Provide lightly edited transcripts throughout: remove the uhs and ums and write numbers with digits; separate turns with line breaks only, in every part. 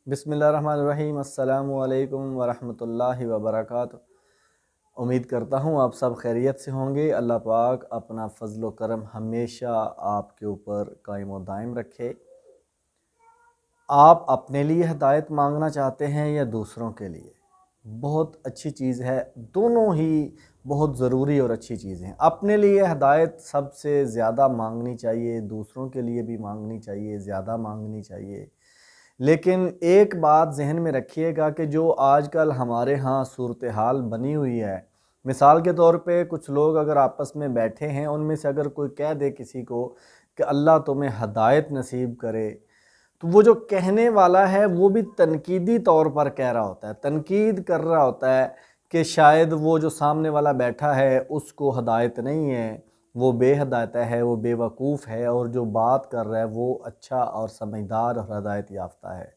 बिस्मिल्लाहिर्रहमानिर्रहीम। अस्सलामु अलैकुम वरहमतुल्लाहि वबरकातुहू। उम्मीद करता हूँ आप सब खैरियत से होंगे। अल्लाह पाक अपना फ़ज़ल व करम हमेशा आपके ऊपर कायम व दायम रखे। आप अपने लिए हिदायत मांगना चाहते हैं या दूसरों के लिए? बहुत अच्छी चीज़ है, दोनों ही बहुत ज़रूरी और अच्छी चीज़ें हैं। अपने लिए हिदायत सबसे ज़्यादा मांगनी चाहिए, दूसरों के लिए भी मांगनी चाहिए, ज़्यादा मांगनी चाहिए। लेकिन एक बात ज़हन में रखिएगा कि जो आजकल हमारे यहाँ सूरत हाल बनी हुई है, मिसाल के तौर पे कुछ लोग अगर आपस में बैठे हैं, उनमें से अगर कोई कह दे किसी को कि अल्लाह तुम्हें हदायत नसीब करे, तो वो जो कहने वाला है वो भी तनकीदी तौर पर कह रहा होता है, तनकीद कर रहा होता है कि शायद वो जो सामने वाला बैठा है उसको हदायत नहीं है, वो बेहदायत है, वो बेवकूफ़ है, और जो बात कर रहा है वो अच्छा और समझदार और हदायत याफ्ता है।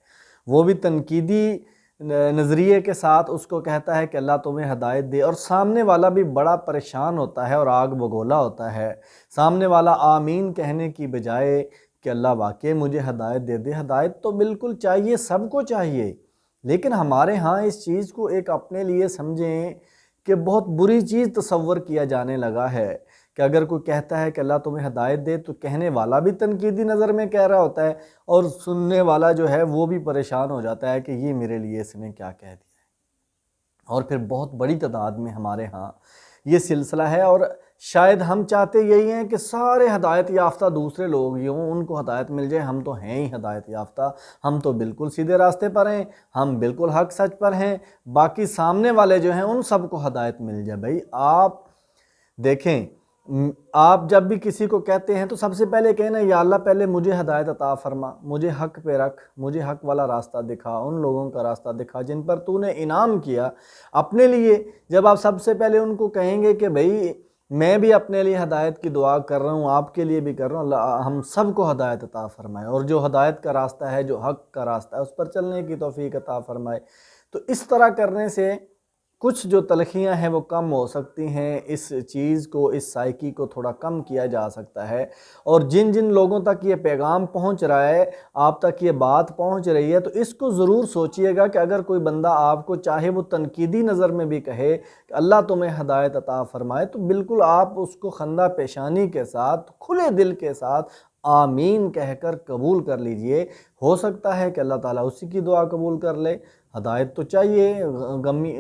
वो भी तनकीदी नज़रिए के साथ उसको कहता है कि अल्लाह तुम्हें हदायत दे, और सामने वाला भी बड़ा परेशान होता है और आग बगोला होता है। सामने वाला आमीन कहने की बजाय कि अल्लाह वाकई मुझे हदायत दे दे। हदायत तो बिल्कुल चाहिए, सबको चाहिए, लेकिन हमारे यहाँ इस चीज़ को एक अपने लिए समझें कि बहुत बुरी चीज़ तसव्वुर किया जाने लगा है कि अगर कोई कहता है कि अल्लाह तुम्हें हदायत दे, तो कहने वाला भी तनकीदी नज़र में कह रहा होता है और सुनने वाला जो है वो भी परेशान हो जाता है कि ये मेरे लिए इसने क्या कह दिया है। और फिर बहुत बड़ी तादाद में हमारे यहाँ ये सिलसिला है, और शायद हम चाहते यही हैं कि सारे हदायत याफ्ता दूसरे लोग ही हों, उनको हदायत मिल जाए। हम तो हैं ही हदायत याफ्ता, हम तो बिल्कुल सीधे रास्ते पर हैं, हम बिल्कुल हक सच पर हैं, बाकी सामने वाले जो हैं उन सबको हदायत मिल जाए। भाई आप देखें, आप जब भी किसी को कहते हैं तो सबसे पहले कहना, या अल्लाह पहले मुझे हदायत अता फरमा, मुझे हक पे रख, मुझे हक वाला रास्ता दिखा, उन लोगों का रास्ता दिखा जिन पर तूने इनाम किया अपने लिए। जब आप सबसे पहले उनको कहेंगे कि भाई मैं भी अपने लिए हदायत की दुआ कर रहा हूँ, आपके लिए भी कर रहा हूँ, अल्लाह हम सबको हदायत अता फरमाए, और जो हदायत का रास्ता है, जो हक का रास्ता है, उस पर चलने की तौफीक अता फरमाए। तो इस तरह करने से कुछ जो तलखियाँ हैं वो कम हो सकती हैं, इस चीज़ को, इस साइकी को थोड़ा कम किया जा सकता है। और जिन जिन लोगों तक ये पैगाम पहुंच रहा है, आप तक ये बात पहुंच रही है, तो इसको ज़रूर सोचिएगा कि अगर कोई बंदा आपको चाहे वो तनकीदी नज़र में भी कहे कि अल्लाह तुम्हें हदायत अता फ़रमाए, तो बिल्कुल आप उसको खंदा पेशानी के साथ, खुले दिल के साथ आमीन कहकर कबूल कर लीजिए। हो सकता है कि अल्लाह ताला उसी की दुआ कबूल कर ले। हदायत तो चाहिए,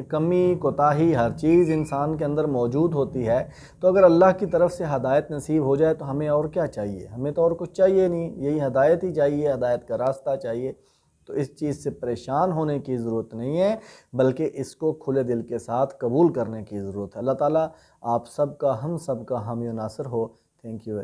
कमी कोताही हर चीज़ इंसान के अंदर मौजूद होती है। तो अगर अल्लाह की तरफ से हदायत नसीब हो जाए तो हमें और क्या चाहिए? हमें तो और कुछ चाहिए नहीं, यही हदायत ही चाहिए, हदायत का रास्ता चाहिए। तो इस चीज़ से परेशान होने की ज़रूरत नहीं है, बल्कि इसको खुले दिल के साथ कबूल करने की ज़रूरत है। अल्लाह ताला आप सबका, हम सबका हामी और नासिर हो। Thank you very